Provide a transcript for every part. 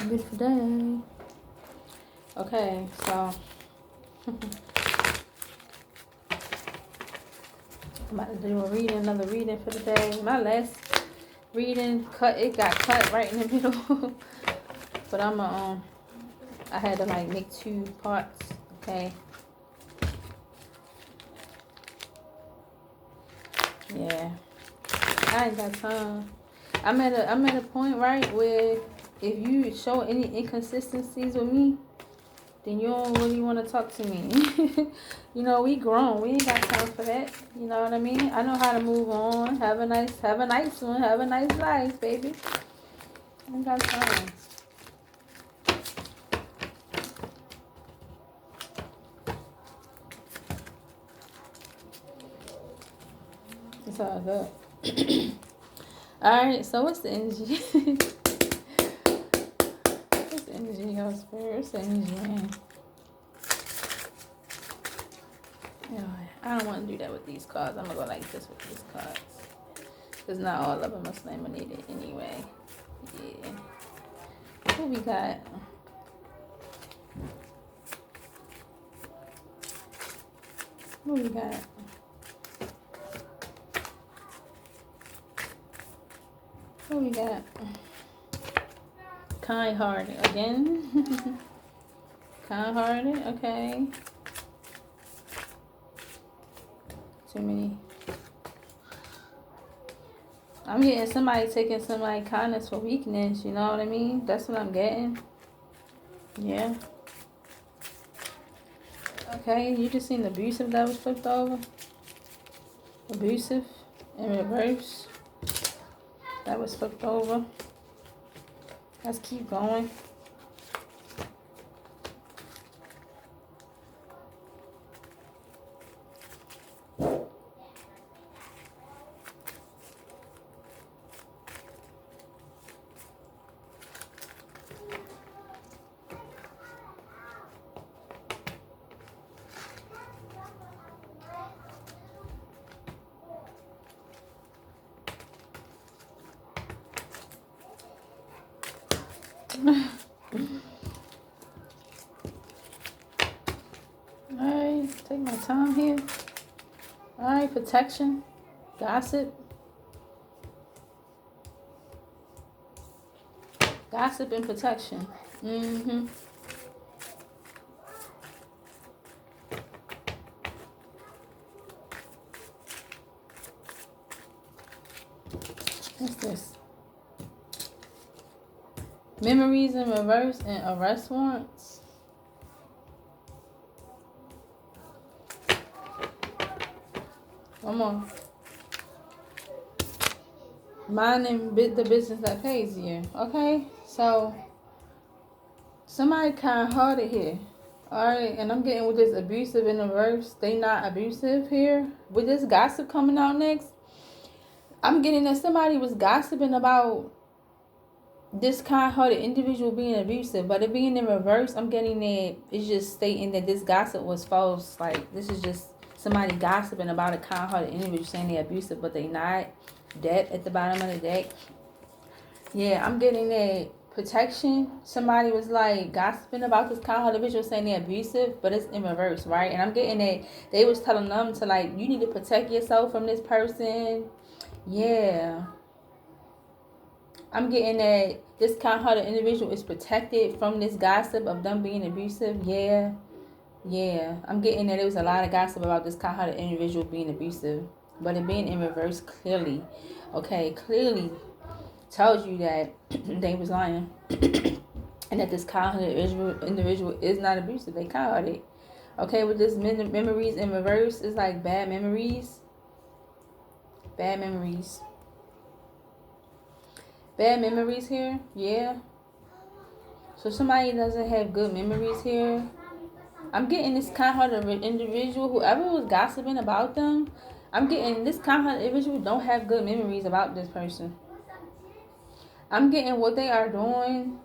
Beautiful day. Okay, so I'm about to do another reading for the day. My last reading got cut right in the middle. But I had to like make 2 parts, okay? Yeah. I ain't got time. I'm at a point, right, where if you show any inconsistencies with me, then you don't really want to talk to me. You know, we grown. We ain't got time for that. You know what I mean? I know how to move on. Have a nice one. Have a nice life, baby. I ain't got time. It's all good. Alright, so what's the energy? What's the energy, y'all spirit? What's the energy, man? Yeah, I don't want to do that with these cards. I'm going to go like this with these cards. Because not all of them are laminated anyway. Yeah. What we got? What we got? What we got? Kind-hearted again. Kind-hearted, okay. Too many. I'm getting somebody taking somebody kindness for weakness, you know what I mean? That's what I'm getting. Yeah. Okay, you just seen the abusive that was flipped over. Abusive in reverse. That was flipped over. Let's keep going. Alright, take my time here. Alright, protection, gossip. Gossip and protection. Mm-hmm. What's this? Memories in reverse and arrest warrants. One more. Minding the business that pays you. Okay? So, somebody kind-hearted here. Alright, and I'm getting with this abusive in reverse. They not abusive here. With this gossip coming out next, I'm getting that somebody was gossiping about this kind-hearted individual being abusive, but it being in reverse, I'm getting that it's just stating that this gossip was false. Like, this is just somebody gossiping about a kind-hearted individual saying they're abusive, but they not. Debt at the bottom of the deck. Yeah, I'm getting that protection. Somebody was like gossiping about this kind-hearted individual saying they're abusive, but it's in reverse, right? And I'm getting that they was telling them to, like, you need to protect yourself from this person. Yeah. I'm getting that this kind-hearted individual is protected from this gossip of them being abusive. Yeah. Yeah. I'm getting that there was a lot of gossip about this kind-hearted individual being abusive. But it being in reverse clearly, okay, clearly tells you that they was lying. And that this kind-hearted individual is not abusive. They kind-hearted. Okay, with this memories in reverse, it's like bad memories. Bad memories. Bad memories here, yeah. So somebody doesn't have good memories here. I'm getting this kind-hearted individual, whoever was gossiping about them, I'm getting this kind-hearted individual don't have good memories about this person. I'm getting what they are doing.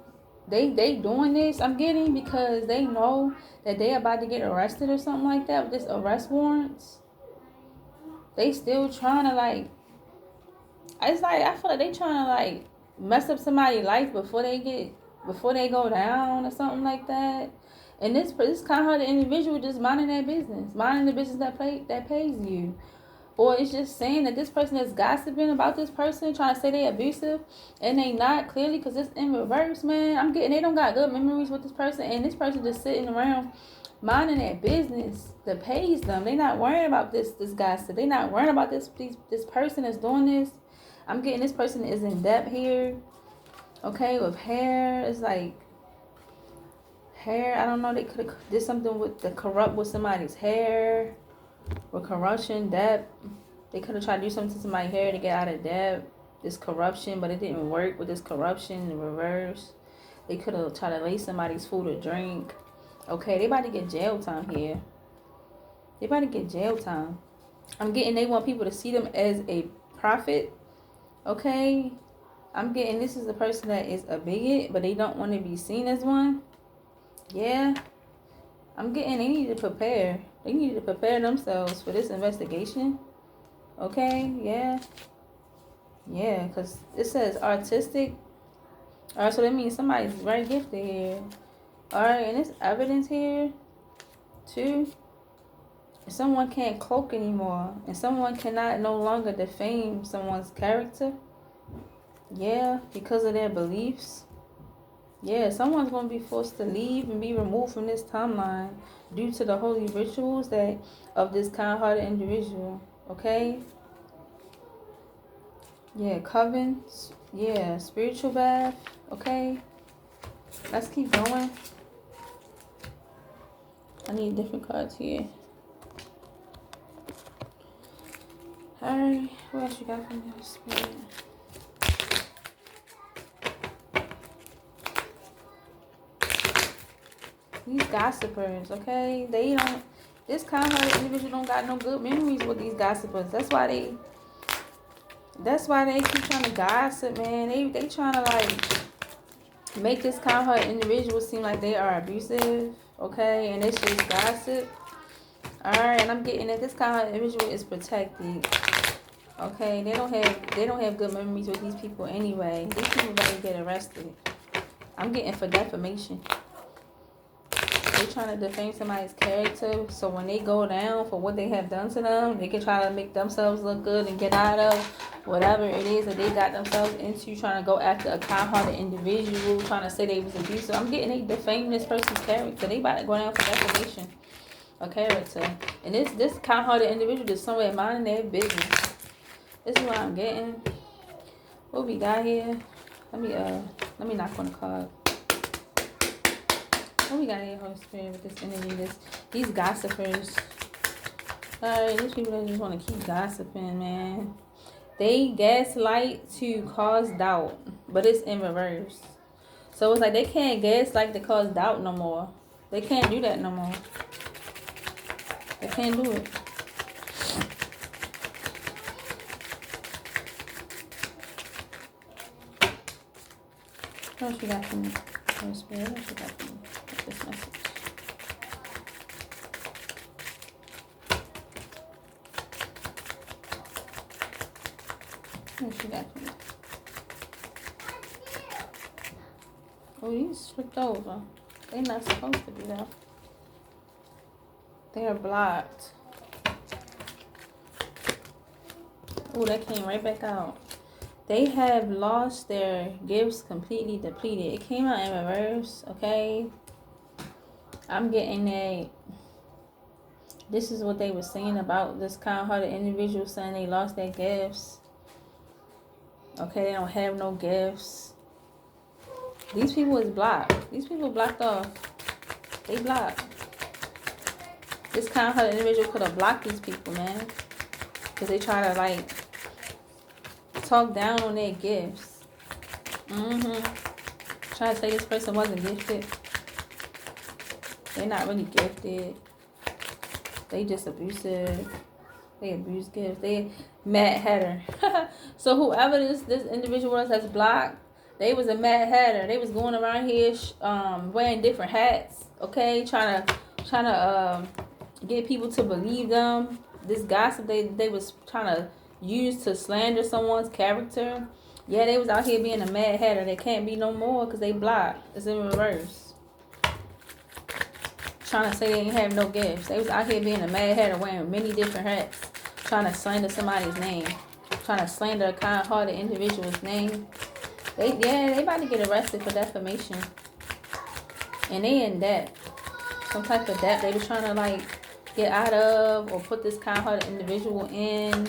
They doing this, I'm getting, because they know that they about to get arrested or something like that with this arrest warrants. They still trying to, like, it's like, I feel like they trying to, like, mess up somebody's life before they get before they go down or something like that. And this kind-hearted individual just minding their business, minding the business that pays you. Or it's just saying that this person is gossiping about this person, trying to say they abusive, and they not, clearly, because it's in reverse, man. I'm getting, they don't got good memories with this person, and this person just sitting around minding their business that pays them. They not worrying about this gossip. They not worrying about this person that's doing this. I'm getting this person is in debt here, okay, with hair. It's like hair. I don't know. They could have did something with the corrupt with somebody's hair. With corruption, debt, they could have tried to do something to somebody's hair to get out of debt. This corruption, but it didn't work with this corruption in reverse. They could have tried to lay somebody's food or drink. Okay, they about to get jail time here. They about to get jail time. I'm getting they want people to see them as a prophet. Okay, I'm getting this is a person that is a bigot, but they don't want to be seen as one. Yeah, I'm getting they need to prepare. They need to prepare themselves for this investigation. Okay, yeah. Yeah, because it says artistic. Alright, so that means somebody's very gifted here. Alright, and there's evidence here, too. Someone can't cloak anymore. And someone cannot no longer defame someone's character. Yeah, because of their beliefs. Yeah, someone's going to be forced to leave and be removed from this timeline due to the holy rituals that of this kind-hearted individual. Okay? Yeah, Coven. Yeah, spiritual bath. Okay? Let's keep going. I need different cards here. Alright, what else you got from your spirit? These gossipers, okay? They don't, this kind-hearted individual don't got no good memories with these gossipers. That's why they keep trying to gossip, man. They trying to, like, make this kind-hearted individual seem like they are abusive, okay? And it's just gossip. Alright, and I'm getting that this kind-hearted individual is protected. Okay, they don't have good memories with these people anyway. These people better get arrested. I'm getting for defamation. They trying to defame somebody's character, so when they go down for what they have done to them, they can try to make themselves look good and get out of whatever it is that they got themselves into, trying to go after a kind-hearted individual, trying to say they was abusive. I'm getting they defame this person's character. They about to go down for defamation of character. And this kind-hearted individual is somewhere minding their business. This is what I'm getting. What we got here? Let me knock on the card. What we got here, Holy Spirit, with this energy, these gossipers. Alright, these people that just want to keep gossiping, man. They gaslight to cause doubt, but it's in reverse. So it's like they can't gaslight to cause doubt no more. They can't do that no more. They can't do it. What else you got for me, Holy Spirit? What else you got for me? This message. What you got for me? Oh, these flipped over. They're not supposed to be there. They are blocked. Oh, that came right back out. They have lost their gifts completely depleted. It came out in reverse, okay? I'm getting that this is what they were saying about this kind-hearted individual, saying they lost their gifts. Okay, they don't have no gifts. These people is blocked. These people blocked off. They blocked. This kind-hearted individual could have blocked these people, man. Because they try to, like, talk down on their gifts. Try to say this person wasn't gifted. They're not really gifted. They just abusive. They abuse gifts. They mad hatter. So whoever this individual was that's blocked, they was a mad hatter. They was going around here wearing different hats. Okay, trying to get people to believe them. This gossip they was trying to use to slander someone's character. Yeah, they was out here being a mad hatter. They can't be no more because they blocked. It's in reverse. Trying to say they didn't have no gifts. They was out here being a mad hatter wearing many different hats. Trying to slander somebody's name. Trying to slander a kind-hearted individual's name. They about to get arrested for defamation. And they in debt. Some type of debt they was trying to like get out of or put this kind-hearted individual in.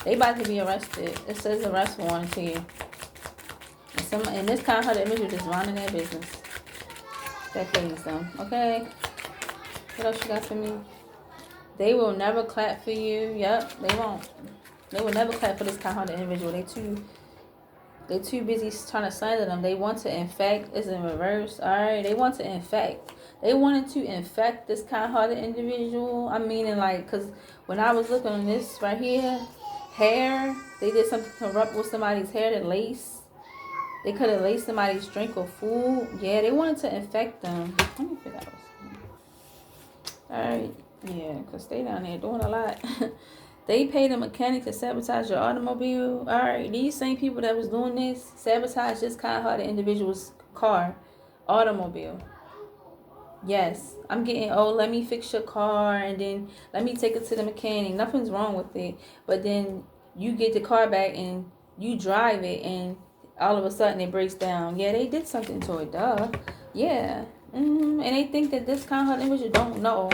They about to be arrested. It says arrest warrant here. And this kind-hearted individual just running their business. That pays them. Okay? What else you got for me? They will never clap for you. Yep, they won't. They will never clap for this kind-hearted individual. They too busy trying to slander them. They want to infect. It's in reverse. Alright, they want to infect. They wanted to infect this kind-hearted individual. I mean, like, because when I was looking on this right here, hair, they did something corrupt with somebody's hair to lace. They could have laced somebody's drink or food. Yeah, they wanted to infect them. Let me figure out what's alright, yeah, because they down there doing a lot. They paid a mechanic to sabotage your automobile. Alright, these same people that was doing this, sabotage this kind-hearted individual's car, automobile. Yes, I'm getting, oh, let me fix your car, and then let me take it to the mechanic. Nothing's wrong with it. But then you get the car back and you drive it, and all of a sudden it breaks down. Yeah, they did something to it, duh. Yeah. And they think that this kind-hearted individual don't know.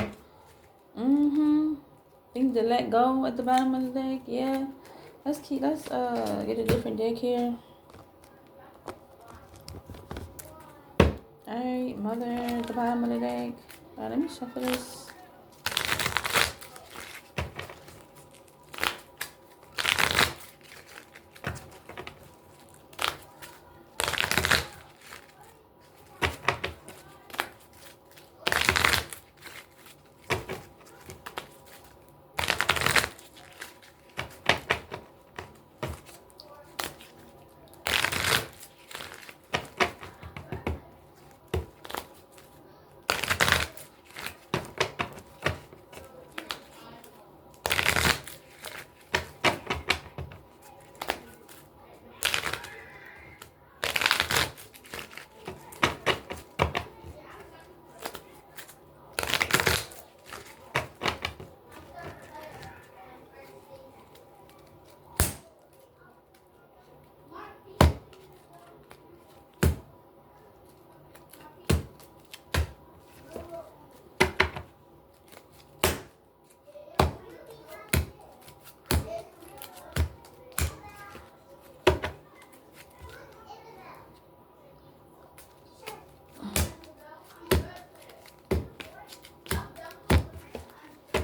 Think to let go at the bottom of the deck. Yeah. Let's get a different deck here. Alright, mother at the bottom of the deck. Alright, let me shuffle this.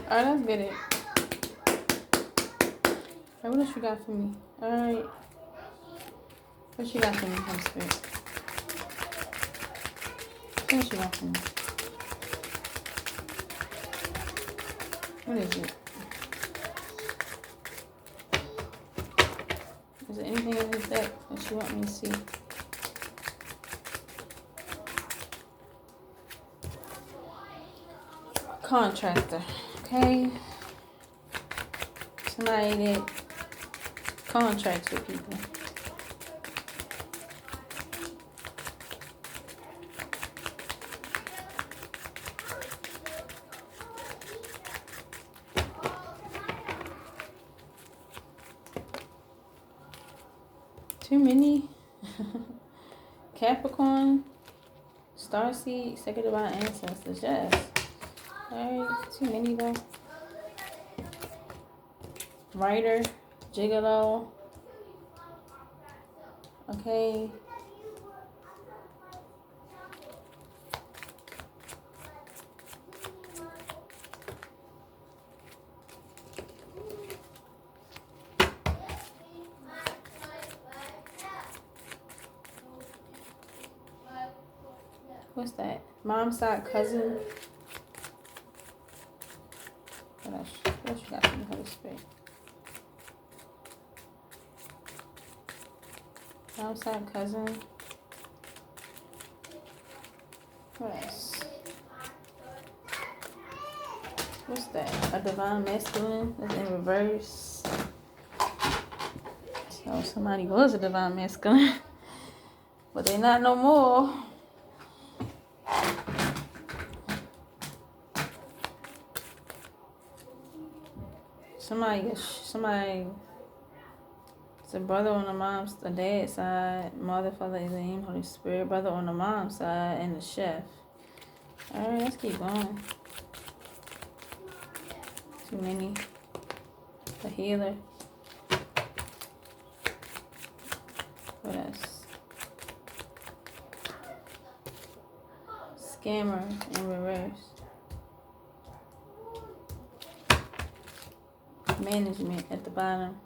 Alright, let's get it. Alright, what else you got for me? Alright. What you got for me, Holy Spirit? What you got for me? What is it? Is there anything in this deck that you want me to see? Contractor. Okay. Somebody that contracts with people. Too many. Capricorn, Starseed, Sacred Divine Ancestors. Yes. Alright, too many though. Writer, Gigolo. Okay. What's that? Mom's side cousin. What else? What else you got from the Holy Spirit? Mom's side cousin. What else? What's that? A divine masculine that's in reverse. So somebody was a divine masculine, but they not no more. Somebody, it's a brother on the dad's side, mother, father, Elohim, Holy Spirit, brother on the mom's side, and the chef. Alright, let's keep going. Too many. The healer. What else? Scammer in reverse. Management at the bottom.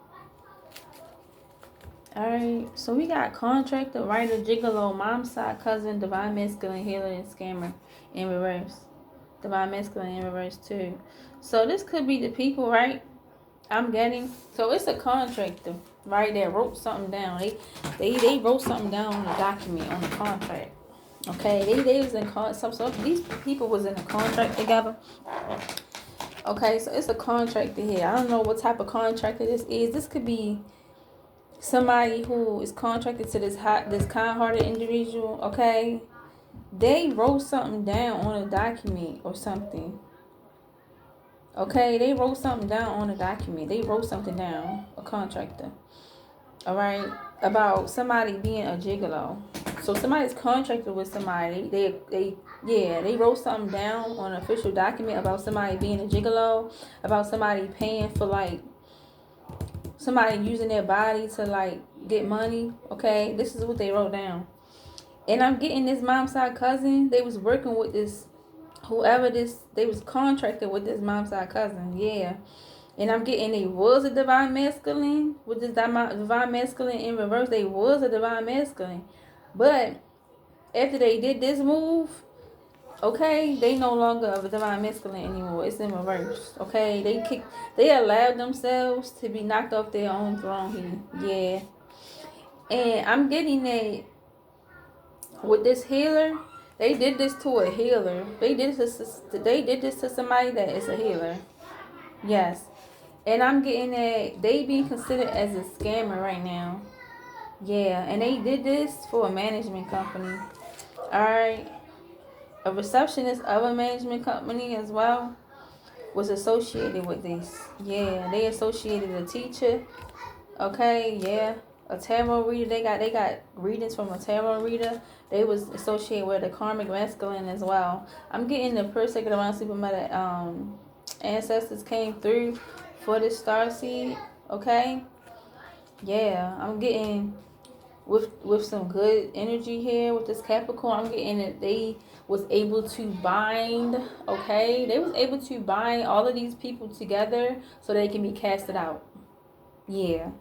Alright, so we got contractor, writer, gigolo, mom's side, cousin, divine masculine, healer, and scammer in reverse. Divine masculine in reverse too. So this could be the people, right? I'm getting. So it's a contractor, right, that wrote something down. They wrote something down on the document, on the contract. Okay, they was in so these people was in a contract together. Okay, so it's a contractor here. I don't know what type of contractor this is. This could be somebody who is contracted to this kind-hearted individual. Okay, they wrote something down on a document or something. Okay, they wrote something down on a document. They wrote something down, a contractor. All right, about somebody being a gigolo. So somebody's contracted with somebody. They wrote something down on an official document about somebody being a gigolo, about somebody paying for like somebody using their body to like get money. Okay, this is what they wrote down. And I'm getting this mom's side cousin. They was working with this, they was contracted with this mom's side cousin. Yeah. And I'm getting they was a divine masculine with this divine masculine in reverse. They was a divine masculine. But after they did this move, okay, they no longer a divine masculine anymore. It's in reverse. Okay, they allowed themselves to be knocked off their own throne here. Yeah. And I'm getting that with this healer, they did this to a healer. They did this to somebody that is a healer. Yes. And I'm getting that they being considered as a scammer right now. Yeah, and they did this for a management company. Alright. A receptionist of a management company as well was associated with this. Yeah, they associated a teacher. Okay, yeah. A tarot reader. They got readings from a tarot reader. They was associated with a karmic masculine as well. I'm getting the per second around supermatter ancestors came through for this starseed. Okay. Yeah, I'm getting with some good energy here with this Capricorn. I'm getting that they was able to bind. Okay, they was able to bind all of these people together so they can be casted out. Yeah.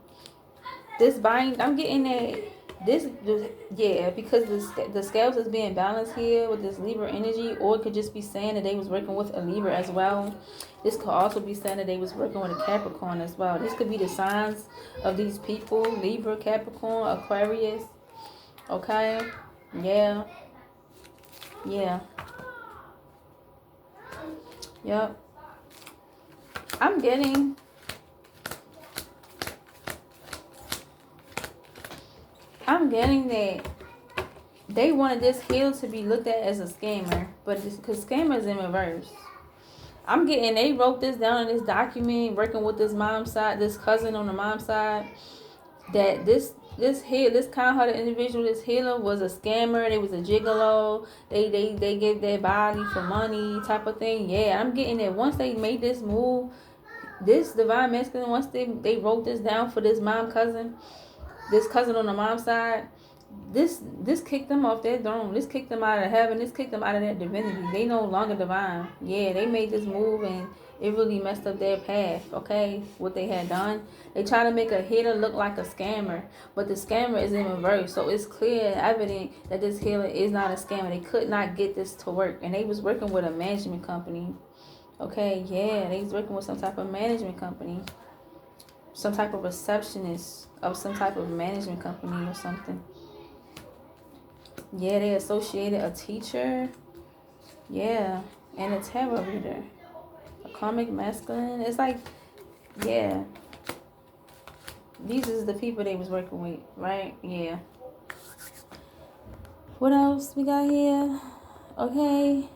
This bind, I'm getting that because the scales is being balanced here with this Libra energy, or it could just be saying that they was working with a Libra as well. This could also be saying that they was working with a Capricorn as well. This could be the signs of these people: Libra, Capricorn, Aquarius. Okay, yeah, yep. I'm getting. That they wanted this healer to be looked at as a scammer, but because scammer is in reverse. I'm getting they wrote this down in this document, working with this mom's side, this cousin on the mom's side, that this kind-hearted individual, this healer was a scammer. They was a gigolo. They give their body for money type of thing. Yeah, I'm getting that once they made this move, this divine masculine, once they wrote this down for this this cousin on the mom's side, this kicked them off their throne. This kicked them out of heaven. This kicked them out of their divinity. They no longer divine. Yeah, they made this move and it really messed up their path. Okay, what they had done. They try to make a healer look like a scammer, but the scammer is in reverse. So it's clear and evident that this healer is not a scammer. They could not get this to work, and they was working with a management company. Okay, yeah, they was working with some type of management company, some type of receptionist of some type of management company or something. Yeah, they associated a teacher. Yeah, and a tarot reader. A karmic masculine. It's like, yeah. These is the people they was working with, right? Yeah. What else we got here? Okay.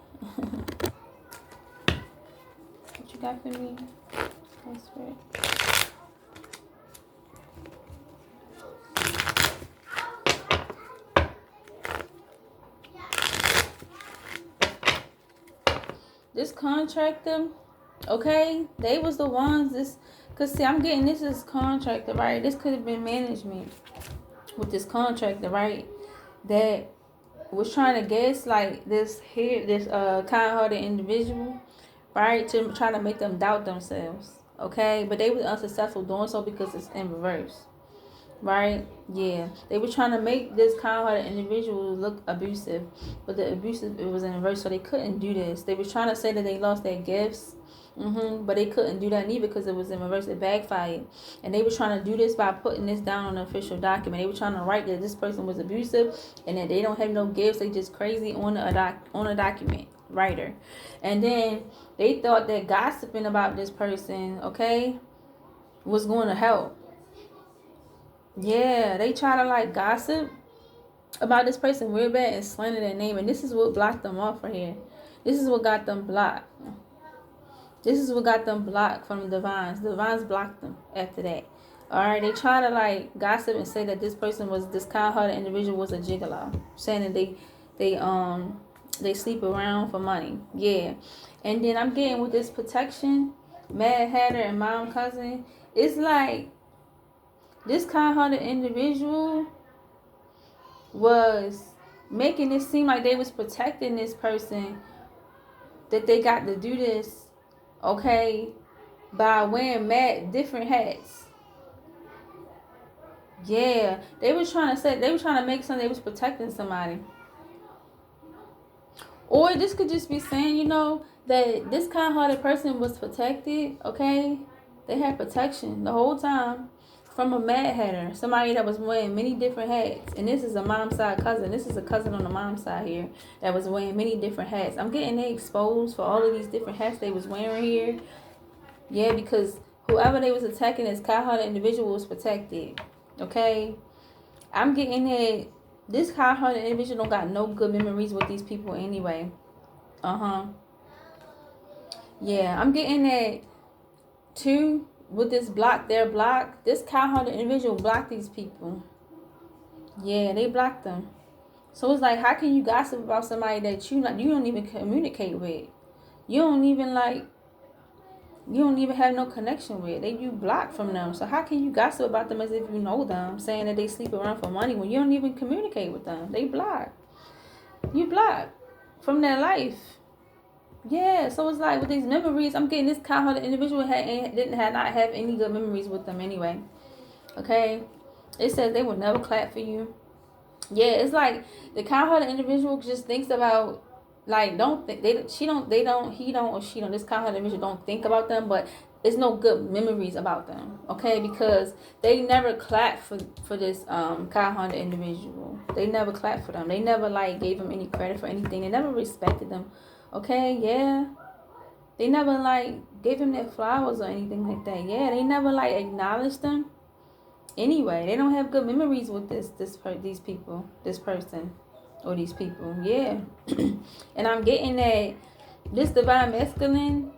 What you got for me? That's right. This contractor, okay, they was the ones, cause see, I'm getting this is contractor, right? This could have been management with this contractor, right? That was trying to gaslight this kind-hearted individual, right? To try to make them doubt themselves, okay? But they was unsuccessful doing so because it's in reverse. Right? Yeah. They were trying to make this kind-hearted individual look abusive. But the abusive, it was in reverse, so they couldn't do this. They were trying to say that they lost their gifts. But they couldn't do that neither because it was in reverse. It backfired. And they were trying to do this by putting this down on an official document. They were trying to write that this person was abusive and that they don't have no gifts. They just crazy on a document. Writer. And then they thought that gossiping about this person, okay, was going to help. Yeah, they try to like gossip about this person real bad and slander their name, and this is what blocked them off right here. This is what got them blocked. This is what got them blocked from the Divines. The Divines blocked them after that. Alright, they try to like gossip and say that this kind-hearted individual was a gigolo, saying that they sleep around for money. Yeah. And then I'm getting with this protection, Mad Hatter and Mom Cousin. It's like this kind-hearted individual was making it seem like they was protecting this person, that they got to do this, okay, by wearing different hats. Yeah, they was trying to make something, they was protecting somebody. Or this could just be saying, you know, that this kind-hearted person was protected, okay? They had protection the whole time from a Mad Hatter, somebody that was wearing many different hats. And this is a mom's side cousin. This is a cousin on the mom's side here that was wearing many different hats. I'm getting they exposed for all of these different hats they was wearing here. Yeah, because whoever they was attacking, this kind-hearted individual was protected. Okay? I'm getting that this kind-hearted individual don't got no good memories with these people anyway. Yeah, I'm getting that too. With this this kind-hearted individual blocked these people. Yeah, they blocked them. So it's like, how can you gossip about somebody that you don't even communicate with? You don't even have no connection with. You blocked from them. So how can you gossip about them as if you know them, saying that they sleep around for money when you don't even communicate with them? They blocked. You blocked from their life. Yeah, so it's like with these memories, I'm getting this kind-hearted individual not have any good memories with them anyway. Okay, it says they will never clap for you. Yeah, it's like the kind-hearted individual just thinks about like this kind-hearted individual don't think about them, but there's no good memories about them. Okay, because they never clapped for this kind-hearted individual. They never clapped for them. They never like gave them any credit for anything. They never respected them. Okay, yeah. They never like gave him their flowers or anything like that. Yeah, they never like acknowledged them. Anyway, they don't have good memories with this person or these people. Yeah. And I'm getting that this divine masculine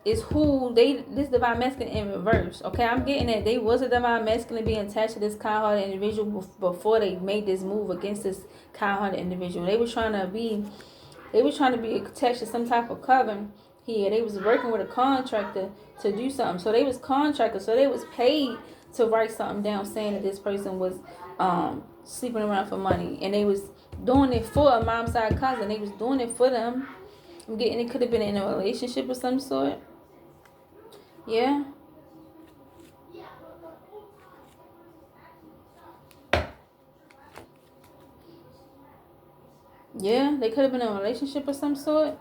is this divine masculine in reverse. Okay, I'm getting that they was a divine masculine being attached to this kind-hearted individual before they made this move against this kind-hearted individual. They were trying to be attached to some type of coven here. They was working with a contractor to do something. So they was contractors. So they was paid to write something down saying that this person was sleeping around for money. And they was doing it for a mom's side cousin. They was doing it for them. I'm getting it could have been in a relationship of some sort. Yeah. Yeah, they could have been in a relationship of some sort.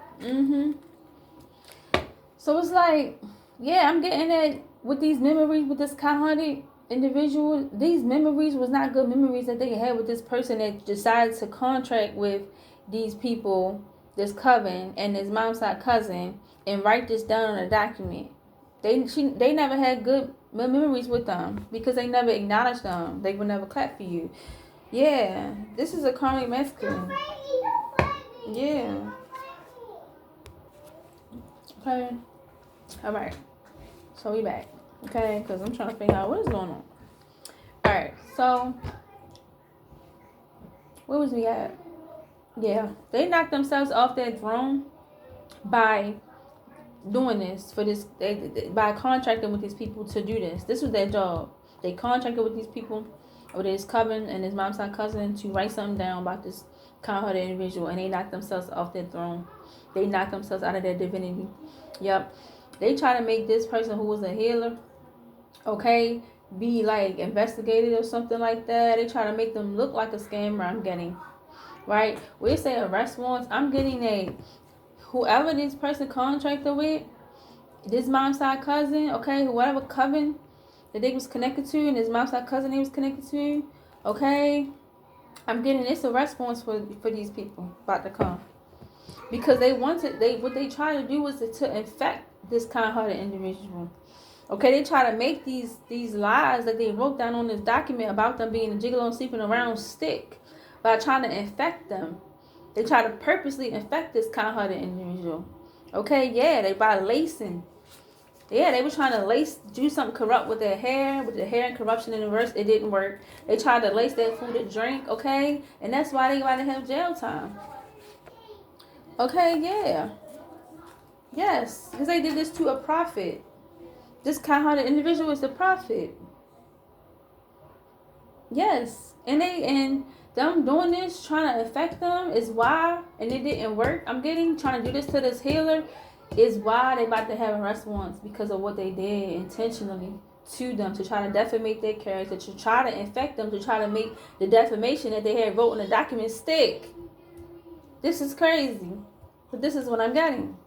So it's like, yeah, I'm getting that with these memories with this kind-hearted individual. These memories was not good memories that they had with this person that decided to contract with these people, this coven and his mom's side cousin, and write this down on a document. They never had good memories with them because they never acknowledged them. They would never clap for you. Yeah, this is a karmic masculine. Yeah. Okay. All right. So we back. Okay, because I'm trying to figure out what is going on. All right. So where was we at? Yeah, they knocked themselves off their throne by doing this for this. By contracting with these people to do this. This was their job. They contracted with these people, with this Coven and his mom's side cousin, to write something down about this kind-hearted individual, and they knocked themselves off their throne. They knocked themselves out of their divinity. Yep. They try to make this person who was a healer, okay, be like investigated or something like that. They try to make them look like a scammer. I'm getting. Right? We say arrest warrants. I'm getting a whoever this person contracted with, this mom's side cousin, okay, whoever Coven that they was connected to, and his mom's side cousin they was connected to, okay. I'm getting this arrest warrants for these people about to come. Because what they try to do was to infect this kind-hearted individual. Okay, they try to make these lies that they wrote down on this document about them being a gigolo and sleeping around stick by trying to infect them. They try to purposely infect this kind-hearted individual. Okay, yeah, they by lacing. Yeah, they were trying to do something corrupt with their hair and corruption in reverse. It didn't work. They tried to lace their food and drink, okay? And that's why they got to have jail time. Okay, yeah. Yes, because they did this to a prophet. This kind-hearted individual is a prophet. Yes, and them doing this, trying to affect them is why, and it didn't work. I'm trying to do this to this healer is why they about to have arrest warrants, because of what they did intentionally to them, to try to defamate their character, to try to infect them, to try to make the defamation that they had wrote in the document stick. This is crazy, but this is what I'm getting.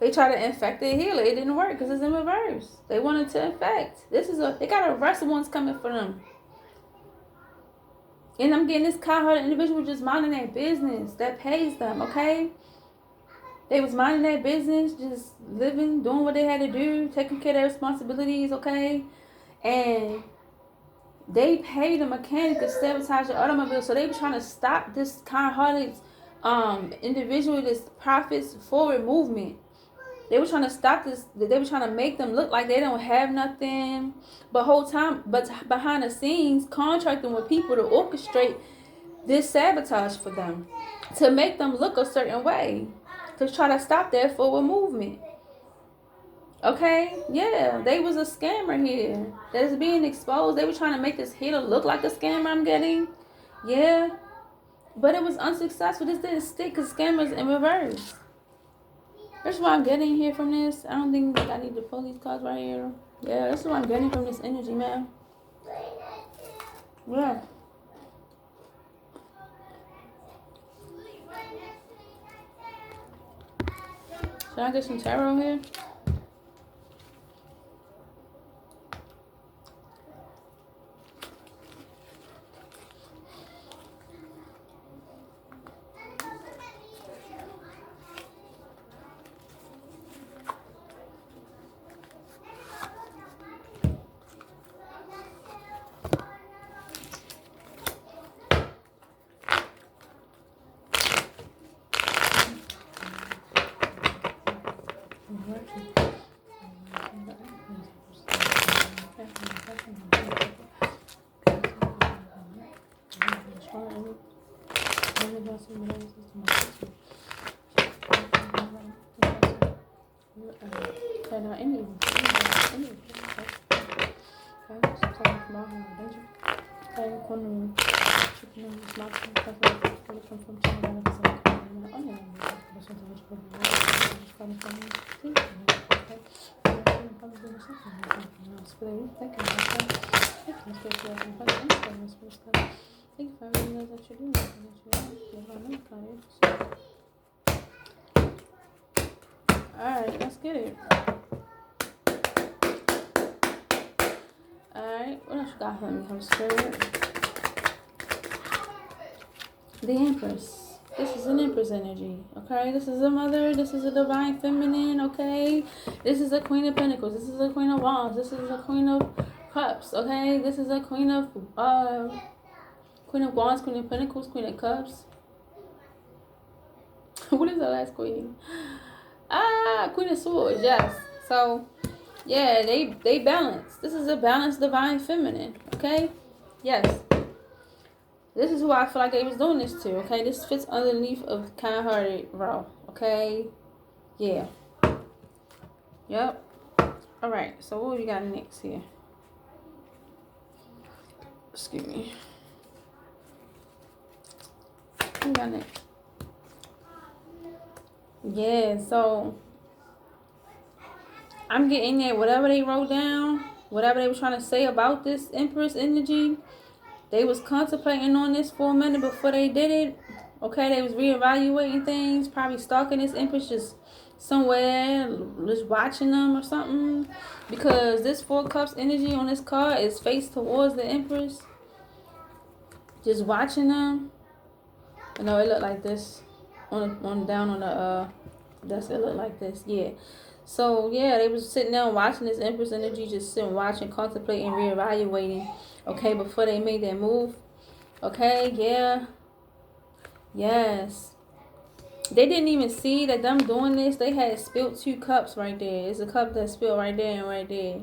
They try to infect their healer. It didn't work because it's in reverse. They wanted to infect. They got arrest warrants coming for them. And I'm getting this kind-hearted individual just minding their business. That pays them, okay? They was minding their business, just living, doing what they had to do, taking care of their responsibilities, okay? And they paid a mechanic to sabotage the automobile. So they were trying to stop this kind-hearted individual, this prophet's forward movement. They were trying to stop this. They were trying to make them look like they don't have nothing. But behind the scenes, contracting with people to orchestrate this sabotage for them, to make them look a certain way, to try to stop their forward movement. Okay, yeah, they was a scammer here that is being exposed. They were trying to make this healer look like a scammer. I'm getting, yeah, but it was unsuccessful. This didn't stick because scammers in reverse. That's what I'm getting here from this. I don't think I need to pull these cards right here. Yeah, that's what I'm getting from this energy, man. Yeah. Should I get some tarot here? Alright, let's get it. Alright, what else you got for me? I'm scared. The Empress. This is an Empress energy, okay? This is a mother. This is a divine feminine, okay? This is a Queen of Pentacles. This is a Queen of Wands. This is a Queen of Cups, okay? This is a Queen of Wands, Queen of Pentacles, Queen of Cups. What is the last Queen? Queen of Swords, yes. So, yeah, they balance. This is a balanced divine feminine, okay? Yes. This is who I feel like they was doing this to, okay? This fits underneath of kind-hearted row, okay? Yeah. Yep. All right, so what we got next here? Excuse me. What we got next? Yeah, so I'm getting that whatever they wrote down, whatever they were trying to say about this Empress energy, they was contemplating on this for a minute before they did it. Okay, they was reevaluating things, probably stalking this Empress just somewhere, just watching them or something. Because this Four Cups energy on this card is faced towards the Empress. Just watching them. You know, it looked like this. Down on the that's it looked like this. Yeah. So yeah, they was sitting down watching this Empress energy, just sitting watching, contemplating, reevaluating. Okay, before they made their move. Okay, yeah. Yes. They didn't even see that them doing this. They had spilled 2 cups right there. It's a cup that spilled right there and right there.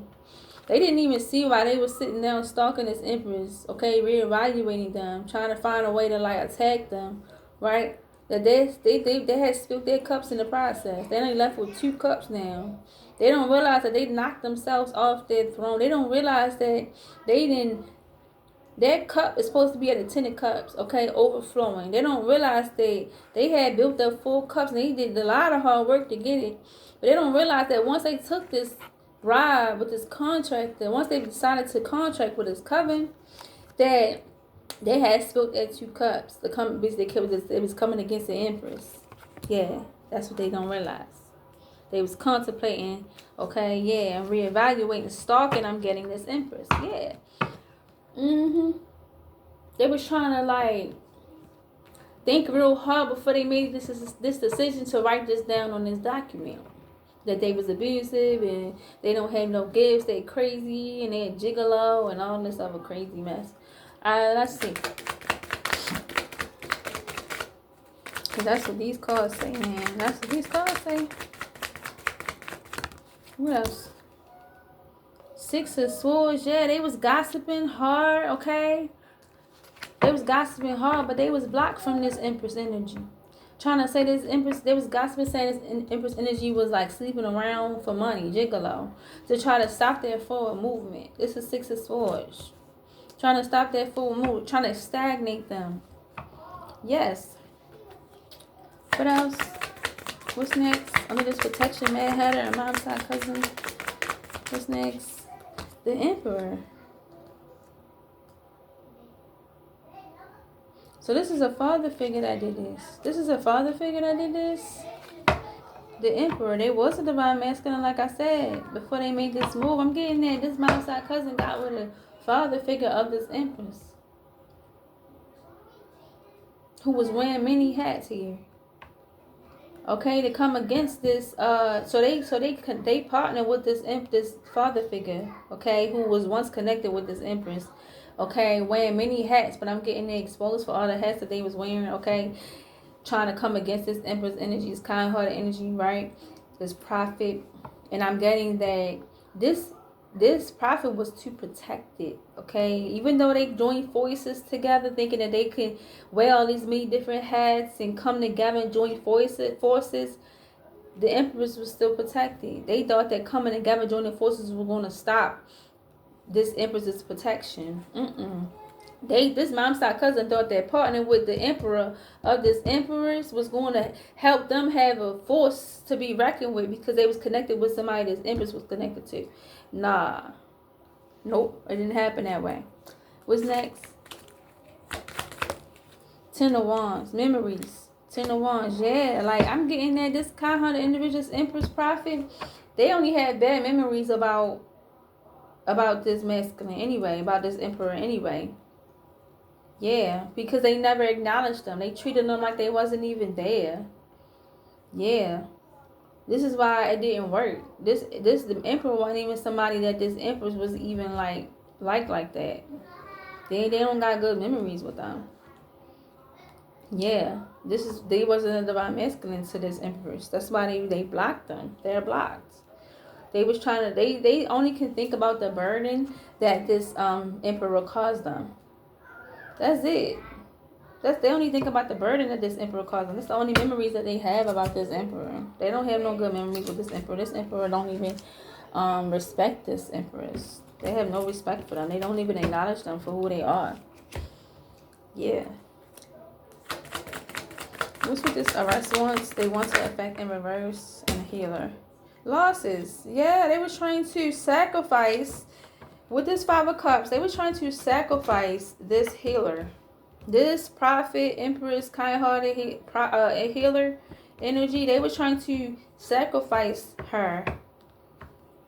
They didn't even see why they were sitting down stalking this Empress. Okay, reevaluating them, trying to find a way to like attack them, right? That they had spilled their cups in the process. They only left with 2 cups now. They don't realize that they knocked themselves off their throne. They don't realize that they didn't. Their cup is supposed to be at the 10 of cups, okay, overflowing. They don't realize they had built up 4 cups and they did a lot of hard work to get it. But they don't realize that once they took this bribe with this contractor, once they decided to contract with this Coven, that they had spilled their 2 cups. It was coming against the Empress. Yeah, that's what they don't realize. They was contemplating, okay, yeah, and reevaluating, stalking. I'm getting this Empress, yeah. They was trying to like think real hard before they made this decision to write this down on this document. That they was abusive and they don't have no gifts, they crazy and they gigolo and all this other crazy mess. Let's see. Cause that's what these cards say, man. That's what these cards say. What else? 6 of Swords. Yeah, they was gossiping hard, okay? They was gossiping hard, but they was blocked from this Empress energy. Trying to say this Empress, they was gossiping saying this Empress energy was like sleeping around for money, gigolo. To try to stop their forward movement. This is 6 of Swords. Trying to stop their forward movement. Trying to stagnate them. Yes. What else? What's next? Under this protection, Mad Hatter and Mom's side cousin. What's next? The Emperor. So this is a father figure that did this. This is a father figure that did this. The Emperor. They was a divine masculine, like I said, before they made this move. I'm getting that this mom's side cousin got with a father figure of this Empress, who was wearing many hats here. Okay, to come against this, so they partner with this father figure, okay, who was once connected with this Empress, okay, wearing many hats, but I'm getting exposed for all the hats that they was wearing, okay, trying to come against this Empress energy, this kind-hearted energy, right, this prophet, and I'm getting that this prophet was to protect it, okay? Even though they joined forces together, thinking that they could wear all these many different hats and come together and join forces, the Empress was still protected. They thought that coming together, joining forces, was going to stop this Empress's protection. This mom's side cousin thought that partnering with the Emperor of this Empress was going to help them have a force to be reckoned with, because they was connected with somebody this Empress was connected to. Nah. Nope. It didn't happen that way. What's next? 10 of Wands. Memories. 10 of Wands. Yeah. Like, I'm getting that this kind-hearted individual's Empress prophet, they only had bad memories about this masculine anyway. About this Emperor anyway. Yeah, because they never acknowledged them. They treated them like they wasn't even there. Yeah. This is why it didn't work. The emperor wasn't even somebody that this empress was even like that. They don't got good memories with them. Yeah. They wasn't a divine masculine to this empress. That's why they blocked them. They're blocked. They was trying to they only can think about the burden that this emperor caused them. That's it. They only think about the burden that this emperor caused them. That's the only memories that they have about this emperor. They don't have no good memories with this emperor. This emperor don't even respect this empress. They have no respect for them. They don't even acknowledge them for who they are. Yeah. What's with this arrest warrants? They want to affect in reverse and a healer. Losses. Yeah, they were trying to sacrifice with this 5 of Cups. They were trying to sacrifice this healer. This prophet, empress, kind-hearted healer energy, they were trying to sacrifice her.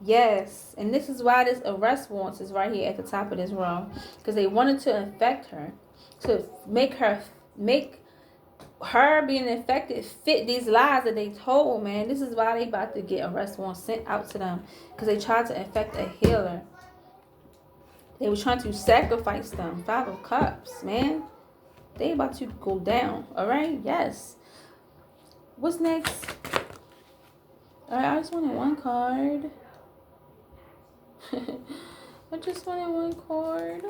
Yes. And this is why this arrest warrant is right here at the top of this row. Because they wanted to infect her. To make her being infected fit these lies that they told, man. This is why they about to get arrest warrant sent out to them. Because they tried to infect a healer. They were trying to sacrifice them. 5 of Cups, man. They about to go down. Alright? Yes. What's next? Alright, I just wanted one card. I just wanted one card.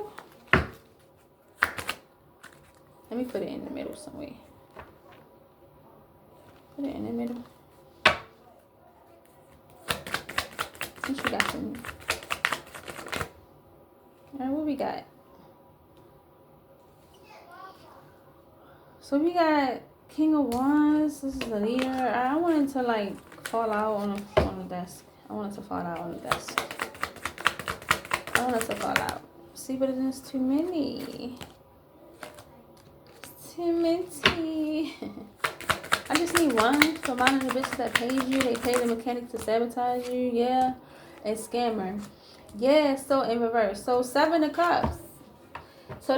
Let me put it in the middle somewhere. Put it in the middle. Since we got some. Alright, what we got? So we got King of Wands. This is the leader. I wanted to like fall out on the desk. I wanted to fall out on the desk. I wanted to fall out. See, but it is too many. It's too many. I just need one for minding the bitches that paid you. They paid the mechanic to sabotage you. Yeah. A scammer. Yeah, so in reverse. So 7 of Cups. So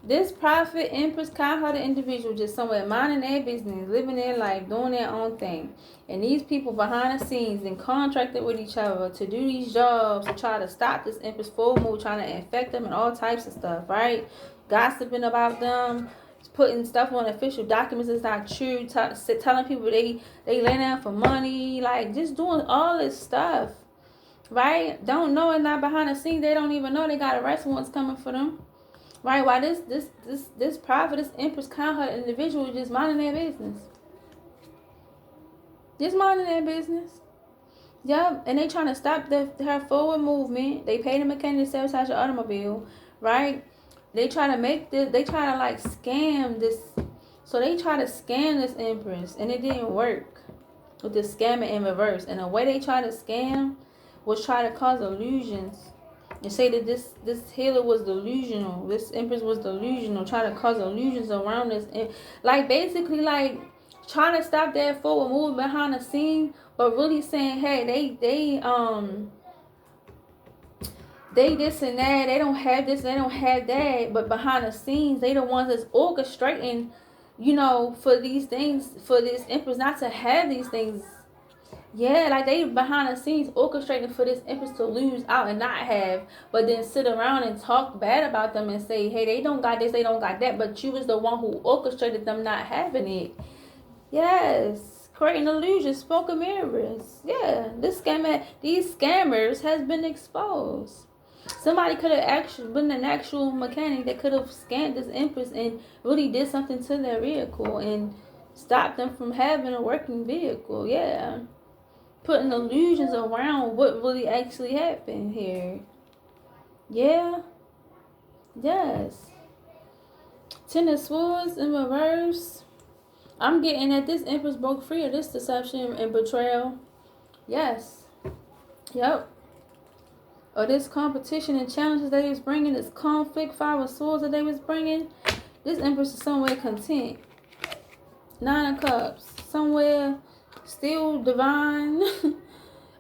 this prophet, empress, kind-hearted individual just somewhere minding their business, living their life, doing their own thing. And these people behind the scenes and contracted with each other to do these jobs to try to stop this empress full move, trying to infect them and all types of stuff, right? Gossiping about them, putting stuff on official documents that's not true, telling people they lay down for money, like just doing all this stuff, right? Don't know it, not behind the scenes. They don't even know they got arrest warrants coming for them. Right, why this prophet, this empress, kind-hearted individual just minding their business. Just minding their business. Yep, and they trying to stop her forward movement. They paid the mechanic to sabotage the automobile, right? They try to make this, they try to like scam this. So they try to scam this empress, and it didn't work with the scamming in reverse. And the way they try to scam was try to cause illusions. And say that this healer was delusional. This empress was delusional. Trying to cause illusions around this. And like basically like trying to stop that forward movement behind the scene. But really saying, hey, they this and that. They don't have this. They don't have that. But behind the scenes, they the ones that's orchestrating, you know, for these things. For this empress not to have these things. Yeah, like they behind the scenes orchestrating for this empress to lose out and not have, but then sit around and talk bad about them and say, hey, they don't got this, they don't got that, but you was the one who orchestrated them not having it. Yes, creating illusions, spoken mirrors. Yeah, these scammers has been exposed. Somebody could have actually been an actual mechanic that could have scammed this empress and really did something to their vehicle and stopped them from having a working vehicle. Yeah. Putting illusions around what really actually happened here. Yeah. Yes. 10 of Swords in reverse. I'm getting that this empress broke free of this deception and betrayal. Yes. Yep. Or this competition and challenges that he was bringing. This conflict, 5 of Swords that they was bringing. This empress is somewhere content. 9 of Cups. Somewhere still divine.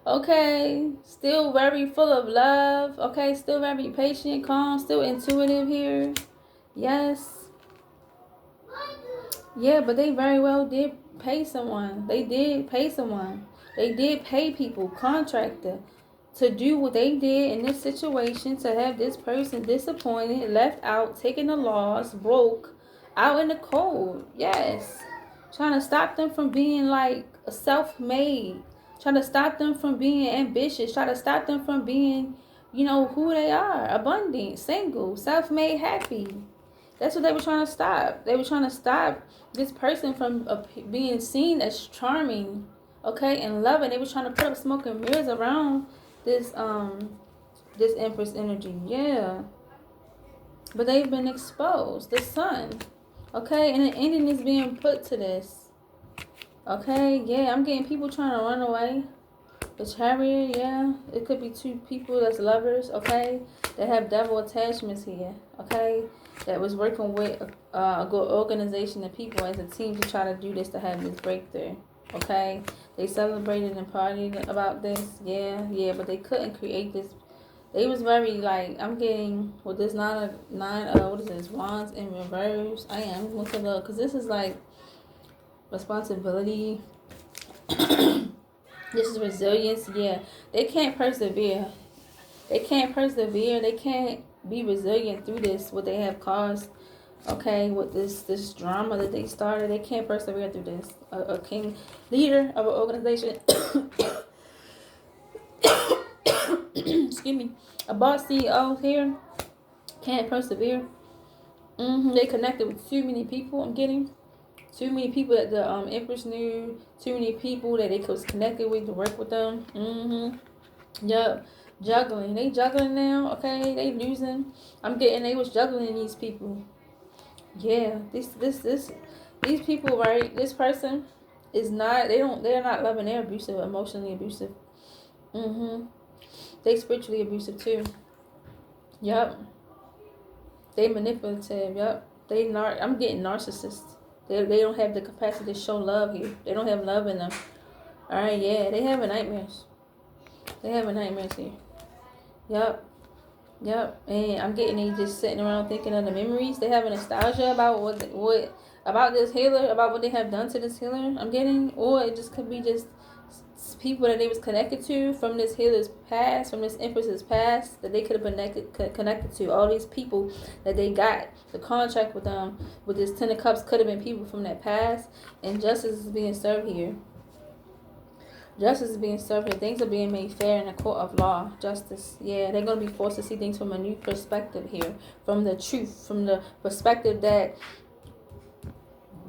Okay, still very full of love. Okay, still very patient, calm, still intuitive here. Yes. Yeah, but they very well did pay someone. They did pay someone. They did pay people, contractor, to do what they did in this situation, to have this person disappointed, left out, taking the loss, broke, out in the cold. Yes. Trying to stop them from being like self-made. Trying to stop them from being ambitious. Trying to stop them from being, you know, who they are. Abundant, single, self-made, happy. That's what they were trying to stop. They were trying to stop this person from being seen as charming, okay, and loving. They were trying to put up smoke and mirrors around this this Empress energy. Yeah. But they've been exposed. The sun. Okay, and an ending is being put to this. Okay, yeah, I'm getting people trying to run away. The Chariot, yeah, it could be two people that's lovers, okay, that have devil attachments here, okay, that was working with a good organization of people as a team to try to do this, to have this breakthrough, okay. They celebrated and partied about this, yeah, but they couldn't create this. They was very, like, I'm getting with this what is this, wands in reverse. I am going to look, because this is like responsibility. This is resilience. Yeah, they can't persevere. They can't persevere. They can't be resilient through this, what they have caused. Okay, with this drama that they started, they can't persevere through this. A king, leader of an organization, excuse me, a boss CEO here can't persevere. They connected with too many people. I'm getting too many people that the Empress knew. Too many people that they was connected with to work with them. Yup. Juggling. They juggling now. Okay. They losing. I'm getting they was juggling these people. Yeah. These people, right? This person is not. They're not loving. They're abusive. Emotionally abusive. They spiritually abusive too. Yup. They manipulative. Yup. I'm getting narcissists. They don't have the capacity to show love here. They don't have love in them. Alright, yeah. They having nightmares. They having nightmares here. Yup. And I'm getting they just sitting around thinking of the memories. They have a nostalgia about what about this healer, about what they have done to this healer. I'm getting, or it just could be just people that they was connected to from this healer's past, from this Empress's past, that they could have been connected to. All these people that they got the contract with them with this Ten of Cups could have been people from that past, and justice is being served here. Justice is being served here. Things are being made fair in the court of law. Justice. Yeah, they're going to be forced to see things from a new perspective here. From the truth. From the perspective that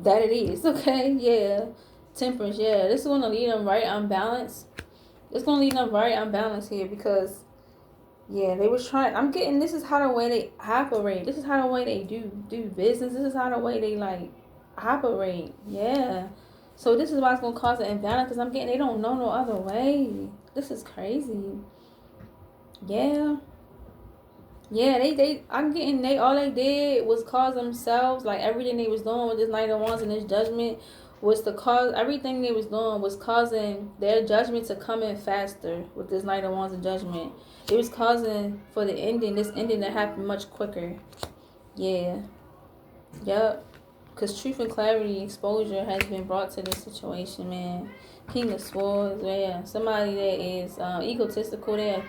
it is. Okay? Yeah. Temperance. Yeah. This is going to lead them right unbalanced. It's going to lead them right unbalanced here because, yeah, they was trying. I'm getting this is how the way they operate. This is how the way they do business. This is how the way they, like, operate. Yeah. So this is why it's going to cause an imbalance because I'm getting they don't know no other way. This is crazy. Yeah. Yeah, I'm getting all they did was cause themselves, like everything they was doing with this Knight of Wands and this judgment was to cause, everything they was doing was causing their judgment to come in faster with this Knight of Wands and judgment. It was causing for this ending to happen much quicker. Yeah. Yup. Because truth and clarity exposure has been brought to this situation, man. King of Swords, yeah. Somebody that is egotistical, they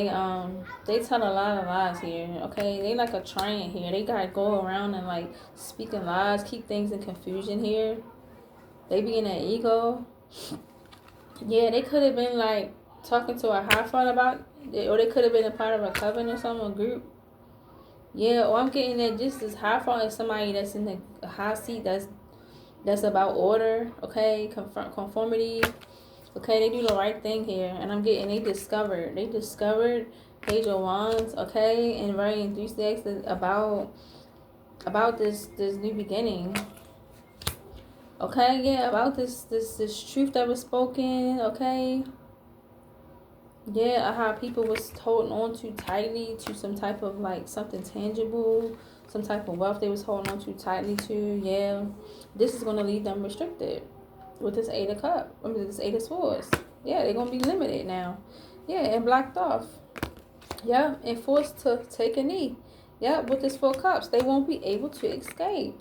tell a lot of lies here, okay? They like a train here. They got to go around and, like, speaking lies, keep things in confusion here. They be in their ego. Yeah, they could have been, like, talking to a high front about it, or they could have been a part of a coven or something, a group. Yeah, or I'm getting that just as high front as somebody that's in the high seat that's about order, okay, conformity, okay, they do the right thing here, and I'm getting they discovered Page of Wands, okay, and very enthusiastic about this new beginning, okay, yeah, about this truth that was spoken, okay. Yeah, how people was holding on too tightly to some type of, like, something tangible, some type of wealth they was holding on too tightly to. Yeah, this is going to leave them restricted with this Eight of Cups. I mean, this Eight of Swords. Yeah, they're going to be limited now. Yeah, and blocked off. Yeah, and forced to take a knee. Yep, with this 4 cups, they won't be able to escape.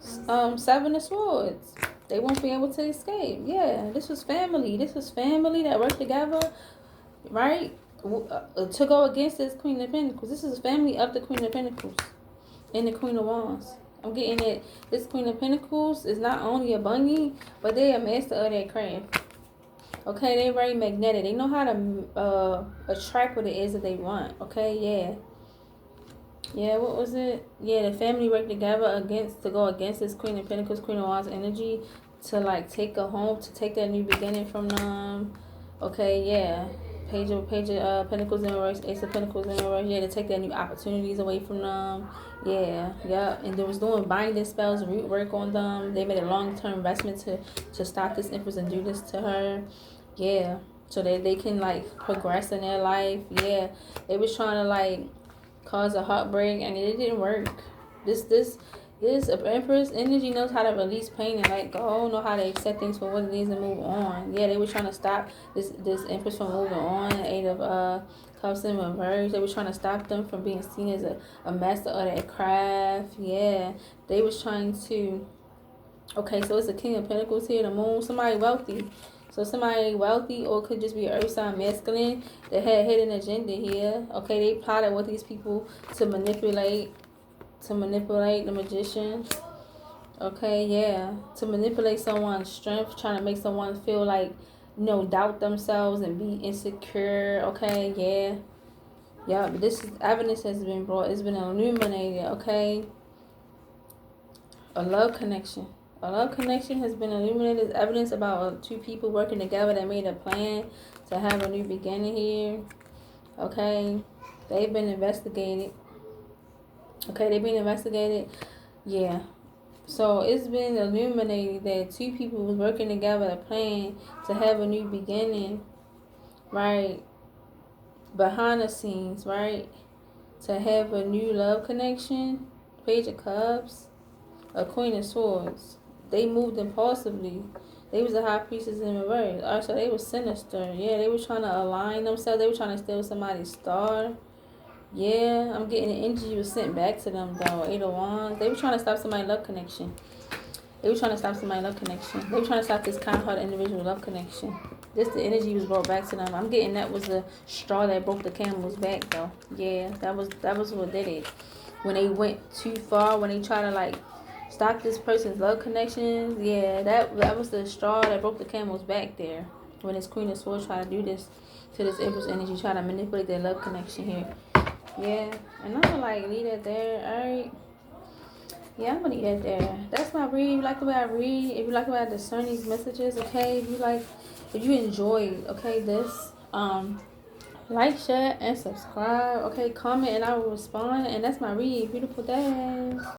7 of swords. They won't be able to escape. Yeah, this was family. This was family that worked together, right? To go against this Queen of Pentacles. This is family of the Queen of Pentacles and the Queen of Wands. I'm getting it. This Queen of Pentacles is not only a bunny, but they're a master of their craft. Okay, they're very magnetic. They know how to attract what it is that they want. Okay, yeah. Yeah, what was it? Yeah, the family worked together to go against this Queen of Pentacles, Queen of Wands energy, to like take her home, to take that new beginning from them. Okay, yeah. Page of Pentacles in reverse, Ace of Pentacles in reverse. Yeah, to take that new opportunities away from them. Yeah, yeah. And they was doing binding spells, root work on them. They made a long-term investment to stop this Empress and do this to her. Yeah, so that they can like progress in their life. Yeah, they was trying to like cause a heartbreak, and it didn't work. This Empress energy knows how to release pain and let go, know how to accept things for what it is and move on. Yeah, they were trying to stop this Empress from moving on. 8 of Cups in reverse. They were trying to stop them from being seen as a master of their craft. Yeah, they was trying to. Okay, so it's a King of Pentacles here, the Moon. Somebody wealthy. So somebody wealthy, or it could just be an earth sign masculine that had hidden agenda here. Okay, they plotted with these people to manipulate the Magician. Okay, yeah, to manipulate someone's strength, trying to make someone feel like, doubt themselves and be insecure. Okay, yeah. Yeah, but this evidence has been brought. It's been illuminated. Okay, a love connection. A love connection has been illuminated. As evidence about 2 people working together that made a plan to have a new beginning here. Okay, they've been investigated. Okay, they've been investigated. Yeah. So it's been illuminated that 2 people was working together a plan to have a new beginning, right? Behind the scenes, right? To have a new love connection. Page of Cups, a Queen of Swords. They moved impulsively. They was the High Priestess in reverse. Alright, so they was sinister. Yeah, they were trying to align themselves. They were trying to steal somebody's star. Yeah, I'm getting the energy was sent back to them though. 8 of Wands. They were trying to stop somebody's love connection. They were trying to stop somebody's love connection. They were trying to stop this kind-hearted individual love connection. The energy was brought back to them. I'm getting that was the straw that broke the camel's back though. Yeah, that was what did it. When they went too far, when they tried to like stop this person's love connections, yeah, that was the straw that broke the camel's back there. When this Queen of Swords tried to do this to this Empress energy, try to manipulate their love connection here. Yeah, and I'm gonna like leave that there. Alright. Yeah, I'm gonna leave that there. That's my read. If you like the way I read, if you like the way I discern these messages, okay, if you enjoyed, okay, this, like, share, and subscribe. Okay, comment and I will respond. And that's my read. Beautiful day.